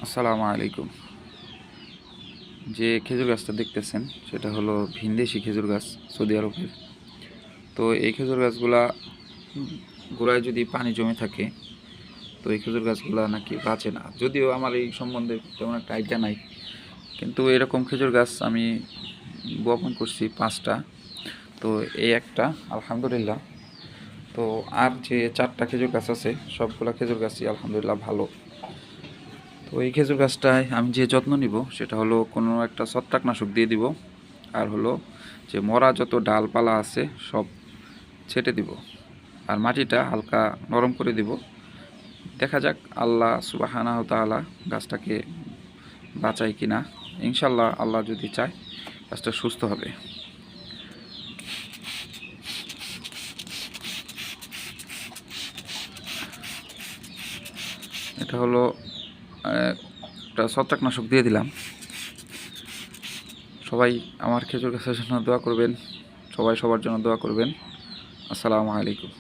আসসালামু আলাইকুম। যে খেজুর গাছটা দেখতেছেন সেটা হলো ভিনদেশি খেজুর গাছ, সৌদি আরবের। তো এই খেজুর গাছগুলা গোড়ায় যদি পানি জমে থাকে তো এই খেজুর গাছগুলা নাকি বাঁচে না। যদিও আমার এই সম্বন্ধে তেমন একটা আইডিয়া নাই, কিন্তু এরকম খেজুর গাছ আমি বপন করছি 5টা। তো এই একটা আলহামদুলিল্লাহ। তো আর যে 4টা খেজুর গাছ আছে সবগুলা খেজুর গাছই আলহামদুলিল্লাহ ভালো। তো এই খেজুর গাছটায় আমি যে যত্ন নিব সেটা হলো কোনো একটা ছত্রাকনাশক দিয়ে দিব, আর হলো যে মরা যত ডালপালা আছে সব ছেটে দিব, আর মাটিটা হালকা নরম করে দিব। দেখা যাক আল্লাহ সুবহানাহু তাআলা গাছটাকে বাঁচায় কিনা। ইনশাল্লাহ আল্লাহ যদি চায় গাছটা সুস্থ হবে। এটা হলো একটা ছত্রাকনাশক দিয়ে দিলাম। সবাই আমার খেজুর গাছের জন্য দোয়া করবেন, সবাই সবার জন্য দোয়া করবেন। আসসালামু আলাইকুম।